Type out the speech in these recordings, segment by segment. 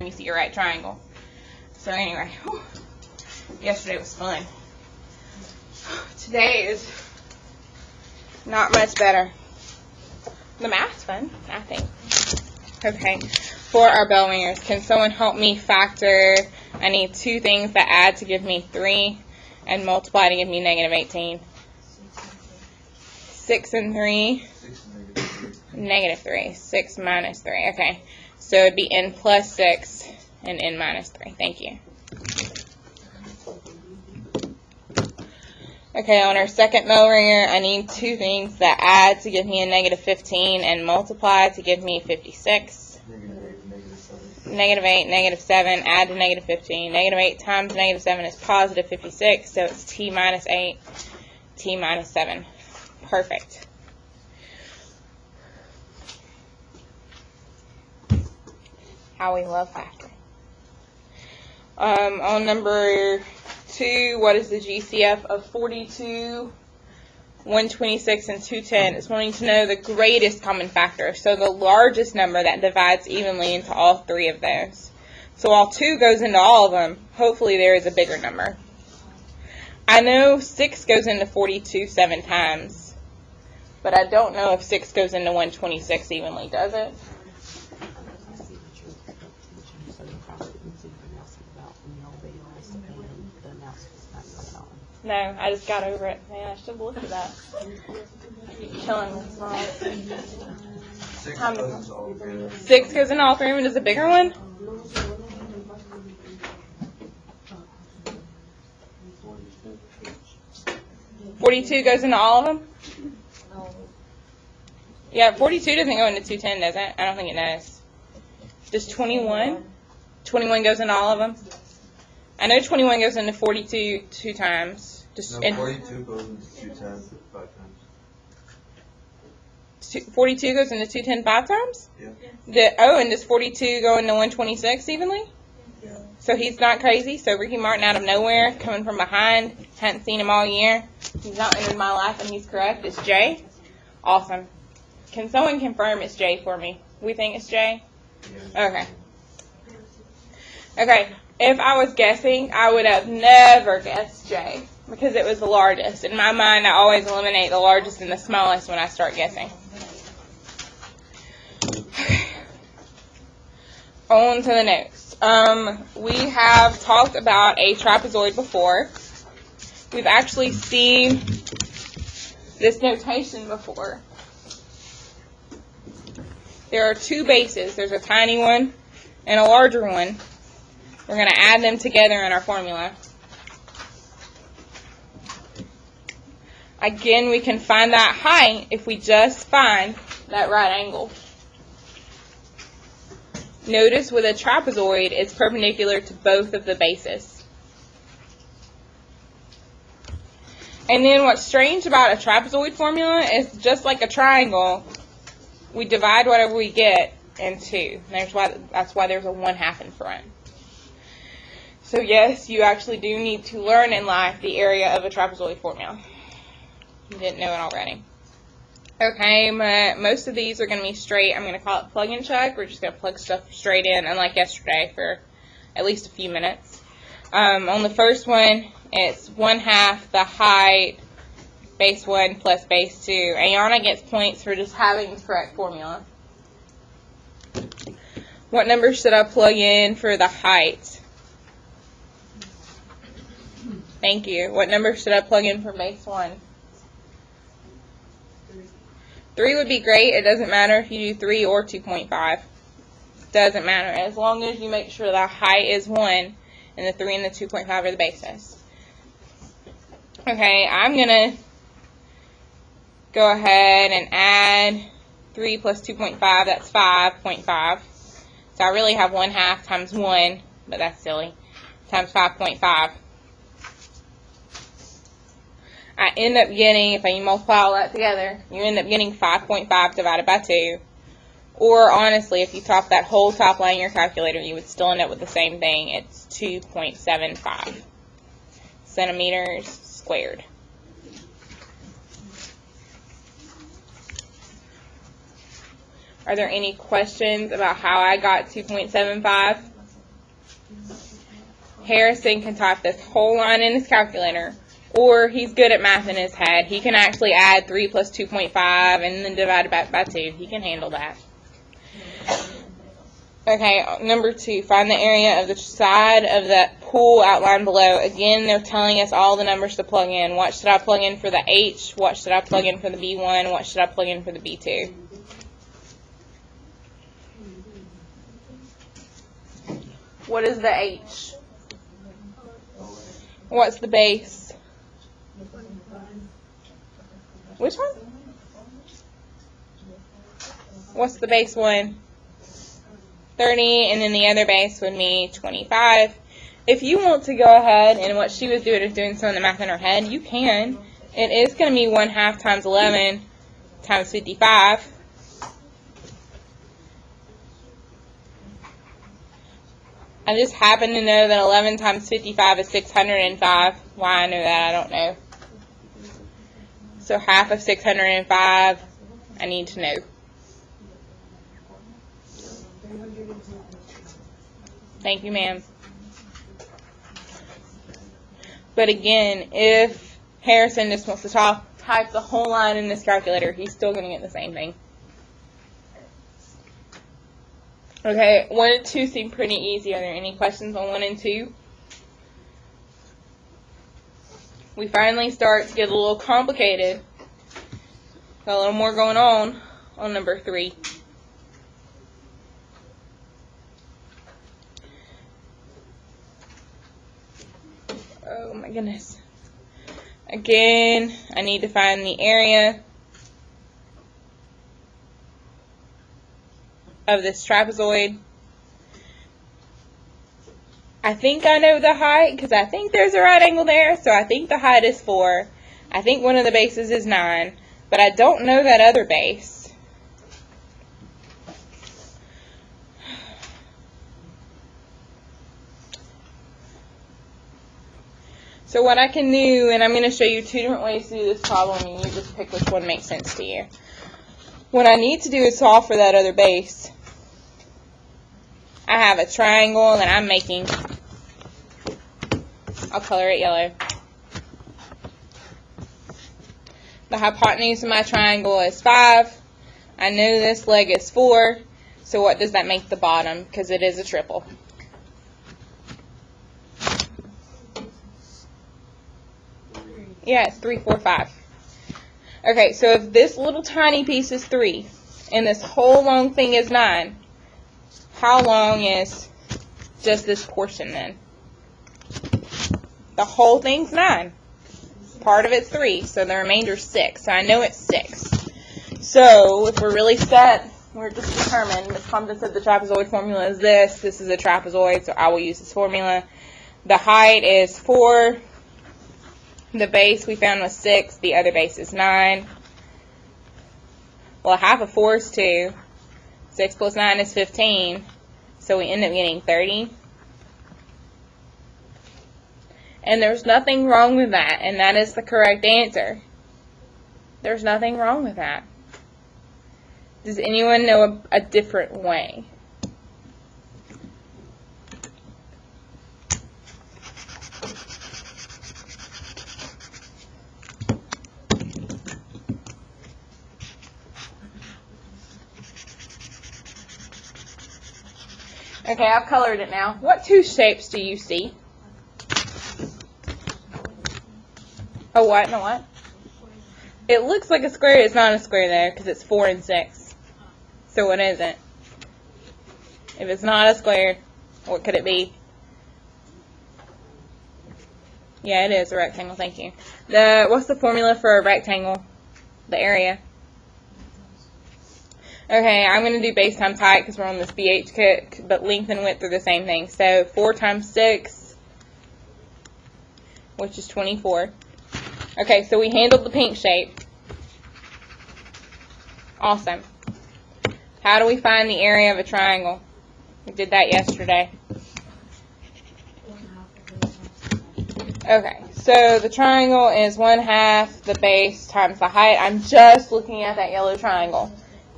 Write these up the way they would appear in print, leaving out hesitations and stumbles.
you see your right triangle. So anyway, yesterday was fun. Today is not much better. The math's fun, I think. Okay, for our bell ringers, can someone help me factor? I need two things that add to give me 3 and multiply to give me negative 18. 6 and 3. Negative 3. 6 minus 3. Okay, so it'd be n plus 6 and n minus 3. Thank you. Okay, on our second bell ringer, I need two things that add to give me a negative 15 and multiply to give me 56. Negative 8, negative 7, add to negative 15. Negative 8 times negative 7 is positive 56, so it's t minus 8, t minus 7. Perfect. How we love factoring. On number 2, what is the GCF of 42, 126, and 210? It's wanting to know the greatest common factor, so the largest number that divides evenly into all 3 of those. So while 2 goes into all of them, hopefully there is a bigger number. I know 6 goes into 42 7 times, but I don't know if 6 goes into 126 evenly, does it? No, I just got over it. Man, I should have looked at that. Killing me. 6 goes into all 3 of them. Is a bigger one? $42 goes into all of them? Yeah, 42 doesn't go into 210, does it? I don't think it does. Does 21? 21 goes into all of them? I know 21 goes into 42 2 times. No, 42 goes into 210 5 times. 42 goes into 210 5 times? Yeah. And does 42 go into 126 evenly? Yeah. So he's not crazy. So Ricky Martin out of nowhere, coming from behind, hadn't seen him all year. He's not entered my life and he's correct. It's Jay. Awesome. Can someone confirm it's Jay for me? We think it's Jay? Yeah. Okay. Okay. If I was guessing, I would have never guessed J because it was the largest. In my mind, I always eliminate the largest and the smallest when I start guessing. On to the notes. We have talked about a trapezoid before. We've actually seen this notation before. There are 2 bases. There's a tiny one and a larger one. We're going to add them together in our formula. Again, we can find that height if we just find that right angle. Notice with a trapezoid, it's perpendicular to both of the bases. And then what's strange about a trapezoid formula is just like a triangle, we divide whatever we get in 2. That's why there's a 1/2 in front. So yes, you actually do need to learn in life the area of a trapezoid formula. You didn't know it already. Okay, most of these are going to be straight. I'm going to call it plug and chug. We're just going to plug stuff straight in, unlike yesterday, for at least a few minutes. On the first one, it's 1/2 the height, base 1 plus base 2. Ayana gets points for just having the correct formula. What number should I plug in for the height? Thank you. What number should I plug in for base 1? 3 would be great. It doesn't matter if you do 3 or 2.5. Doesn't matter. As long as you make sure the height is 1 and the 3 and the 2.5 are the bases. Okay, I'm going to go ahead and add 3 plus 2.5. That's 5.5. So I really have 1/2 times 1, but that's silly, times 5.5. I end up getting, if I multiply all that together, you end up getting 5.5 divided by 2. Or honestly, if you top that whole top line in your calculator, you would still end up with the same thing. It's 2.75 centimeters squared. Are there any questions about how I got 2.75? Harrison can type this whole line in his calculator, or he's good at math in his head. He can actually add 3 plus 2.5 and then divide it back by 2. He can handle that. Okay, number 2, find the area of the side of the pool outlined below. Again, they're telling us all the numbers to plug in. What should I plug in for the H? What should I plug in for the B1? What should I plug in for the B2? What is the H? What's the base? Which one? What's the base one? 30, and then the other base would be 25. If you want to go ahead, and what she was doing is doing some of the math in her head, you can. It is going to be 1/2 times 11 times 55. I just happen to know that 11 times 55 is 605. Why I know that, I don't know. So half of 605, I need to know. Thank you, ma'am. But again, if Harrison just wants to type the whole line in this calculator, he's still going to get the same thing. Okay, 1 and 2 seem pretty easy. Are there any questions on 1 and 2? We finally start to get a little complicated. Got a little more going on number 3. Oh my goodness. Again, I need to find the area of this trapezoid. I think I know the height because I think there's a right angle there, so I think the height is 4. I think one of the bases is 9, but I don't know that other base. So what I can do, and I'm going to show you 2 different ways to do this problem, and you just pick which one makes sense to you. What I need to do is solve for that other base. I have a triangle that I'm making. I'll color it yellow. The hypotenuse of my triangle is 5. I know this leg is 4. So what does that make the bottom? Because it is a triple. Yeah, it's 3, 4, 5. Okay, so if this little tiny piece is 3, and this whole long thing is 9, how long is just this portion then? The whole thing's 9. Part of it's 3, so the remainder's 6. So I know it's 6. So if we're really set, we're just determined. Ms. Compton said the trapezoid formula is this. This is a trapezoid, so I will use this formula. The height is 4. The base we found was 6. The other base is 9. Well, half of 4 is 2. 6 plus 9 is 15. So we end up getting 30. And there's nothing wrong with that. And that is the correct answer. There's nothing wrong with that. Does anyone know a different way? Okay, I've colored it now. What 2 shapes do you see? A what and a what? It looks like a square. It's not a square there because it's 4 and 6. So what is it? If it's not a square, what could it be? Yeah, it is a rectangle. Thank you. What's the formula for a rectangle? The area. Okay, I'm going to do base times height because we're on this BH kick, but length and width are the same thing. So 4 times 6, which is 24. Okay, so we handled the pink shape. Awesome. How do we find the area of a triangle? We did that yesterday. Okay, so the triangle is 1/2 the base times the height. I'm just looking at that yellow triangle.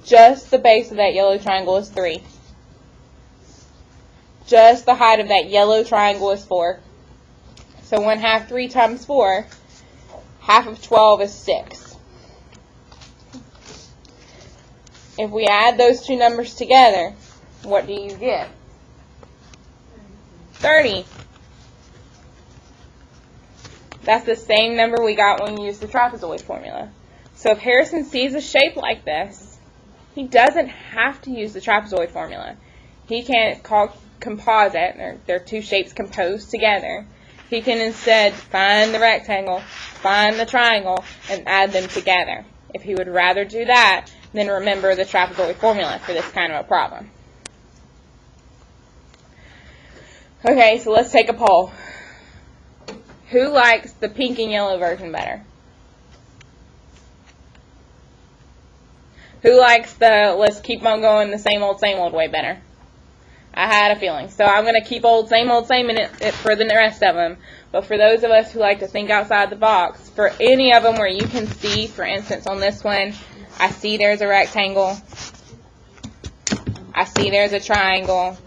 Just the base of that yellow triangle is 3. just the height of that yellow triangle is 4. So 1/2, 3 times 4, half of 12 is 6. If we add those two numbers together, what do you get? 30. That's the same number we got when we used the trapezoid formula. So if Harrison sees a shape like this, he doesn't have to use the trapezoid formula. He can call composite, or they're two shapes composed together. He can instead find the rectangle, find the triangle, and add them together. If he would rather do that, then remember the trapezoid formula for this kind of a problem. Okay, so let's take a poll. Who likes the pink and yellow version better? Who likes the let's keep on going the same old way better? I had a feeling. So I'm going to keep old same in it for the rest of them. But for those of us who like to think outside the box, for any of them where you can see, for instance on this one, I see there's a rectangle. I see there's a triangle.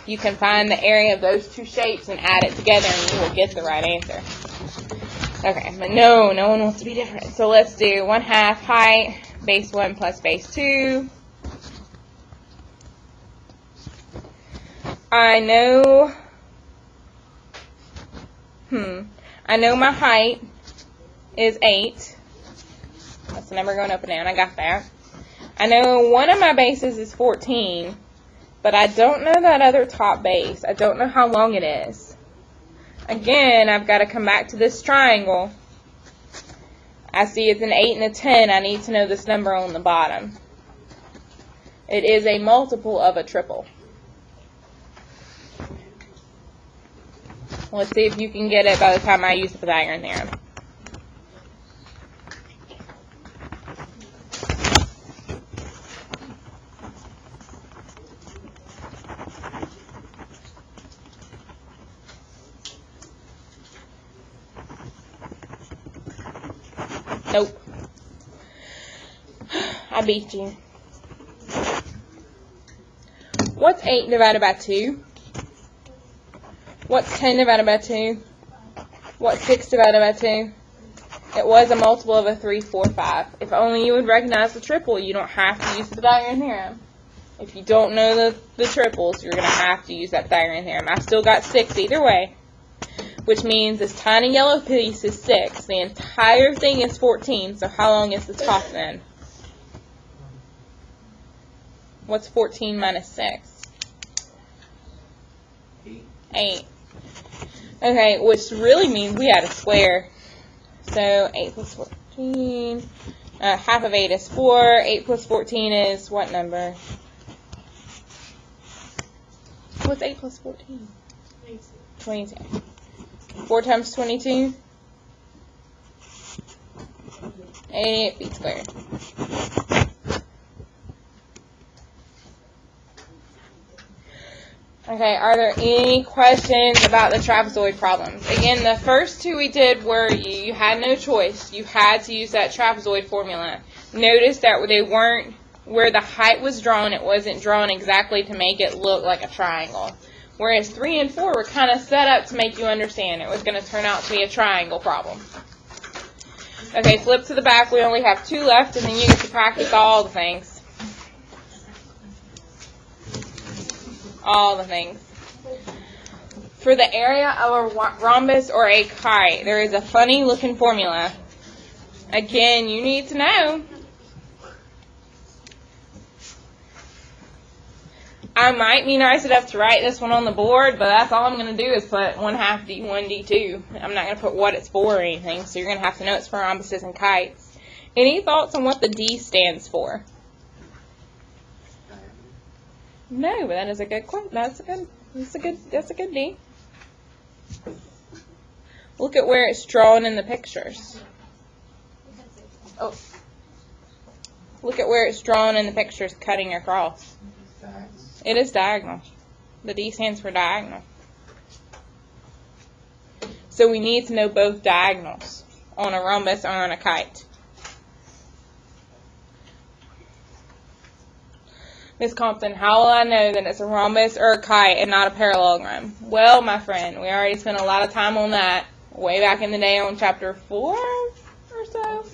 You can find the area of those two shapes and add it together and you will get the right answer. Okay, but no one wants to be different. So let's do 1/2 height, base 1 plus base 2. I know my height is 8. That's the number going up and down. I got that. I know one of my bases is 14, but I don't know that other top base. I don't know how long it is. Again, I've got to come back to this triangle. I see it's an 8 and a 10. I need to know this number on the bottom. It is a multiple of a triple. Let's see if you can get it by the time I use the Pythagorean theorem. Nope. I beat you. What's 8 divided by 2? What's 10 divided by 2? What's 6 divided by 2? It was a multiple of a 3, 4, 5. If only you would recognize the triple, you don't have to use the Pythagorean theorem. If you don't know the triples, you're going to have to use that Pythagorean theorem. I still got 6 either way, which means this tiny yellow piece is 6. The entire thing is 14, so how long is the top then? What's 14 minus 6? 8. Okay, which really means we had a square. So 8 plus 14, half of 8 is 4. 8 plus 14 is what number? What's 8 plus 14? 22. 4 times 22? 88 feet squared. Okay, are there any questions about the trapezoid problems? Again, the first two we did were you had no choice. You had to use that trapezoid formula. Notice that they weren't, where the height was drawn, it wasn't drawn exactly to make it look like a triangle. Whereas 3 and 4 were kind of set up to make you understand it was going to turn out to be a triangle problem. Okay, flip to the back. We only have 2 left, and then you get to practice all the things. All the things. For the area of a rhombus or a kite, there is a funny looking formula. Again, you need to know. I might be nice enough to write this one on the board, but that's all I'm going to do is put 1/2 D1, D2. I'm not going to put what it's for or anything, so you're going to have to know it's for rhombuses and kites. Any thoughts on what the D stands for? No, but that is a good quote. That's a good D. Look at where it's drawn in the pictures. Oh. Look at where it's drawn in the pictures cutting across. It is diagonal. The D stands for diagonal. So we need to know both diagonals on a rhombus or on a kite. Miss Compton, how will I know that it's a rhombus or a kite and not a parallelogram? Well, my friend, we already spent a lot of time on that way back in the day on chapter 4 or so.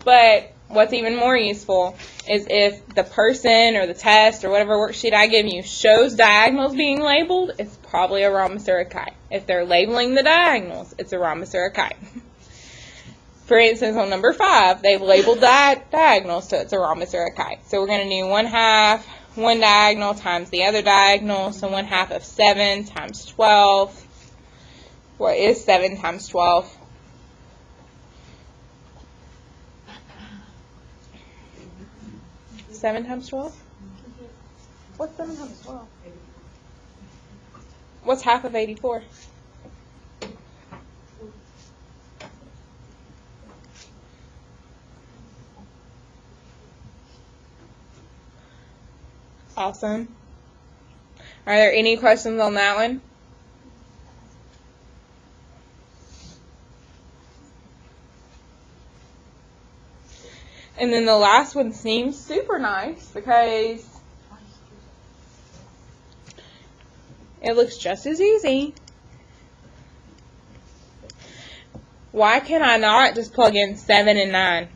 But what's even more useful is if the person or the test or whatever worksheet I give you shows diagonals being labeled, it's probably a rhombus or a kite. If they're labeling the diagonals, it's a rhombus or a kite. For instance, on number 5, they've labeled diagonals, so it's a rhombus or a kite. So we're going to do 1/2, one diagonal times the other diagonal, so 1/2 of 7 times 12. What is 7 times 12? Seven times 12? What's 7 times 12? What's half of 84? Awesome. Are there any questions on that one? And then the last one seems super nice because it looks just as easy. Why can I not just plug in 7 and 9?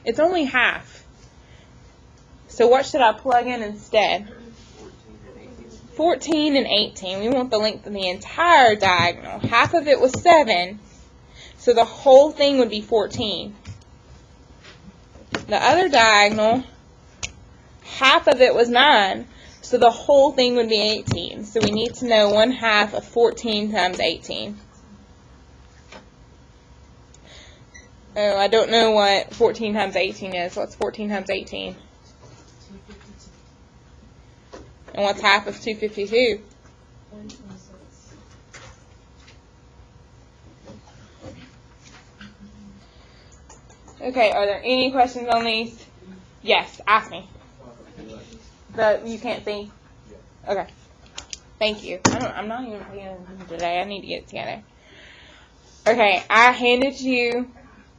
It's only half. So what should I plug in instead? 14 and 18. We want the length of the entire diagonal. Half of it was 7, so the whole thing would be 14. The other diagonal, half of it was 9, so the whole thing would be 18. So we need to know 1/2 of 14 times 18. Oh, I don't know what 14 times 18 is. What's 14 times 18? And what's half of 252? Okay, are there any questions on these? Yes, ask me. You can't see? Okay. Thank you. I'm not even paying attention today. I need to get it together. Okay, I handed you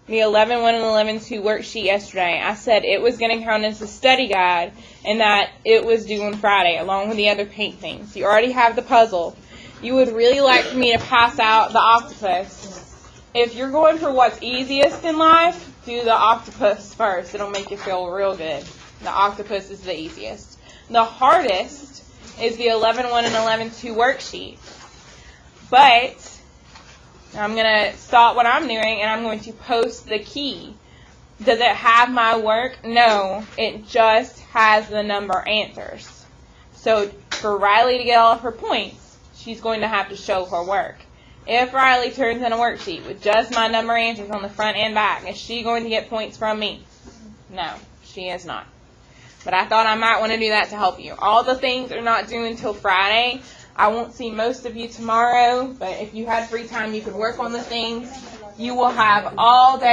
the 11-1 and 11-2 worksheet yesterday. I said it was going to count as a study guide and that it was due on Friday along with the other paint things. You already have the puzzle. You would really like for me to pass out the octopus. If you're going for what's easiest in life, do the octopus first. It'll make you feel real good. The octopus is the easiest. The hardest is the 11-1 and 11-2 worksheet. But I'm going to stop what I'm doing and I'm going to post the key. Does it have my work? No, it just has the number answers. So for Riley to get all of her points, she's going to have to show her work. If Riley turns in a worksheet with just my number answers on the front and back, is she going to get points from me? No, she is not. But I thought I might want to do that to help you. All the things are not due until Friday. I won't see most of you tomorrow, but if you had free time, you could work on the things. You will have all day.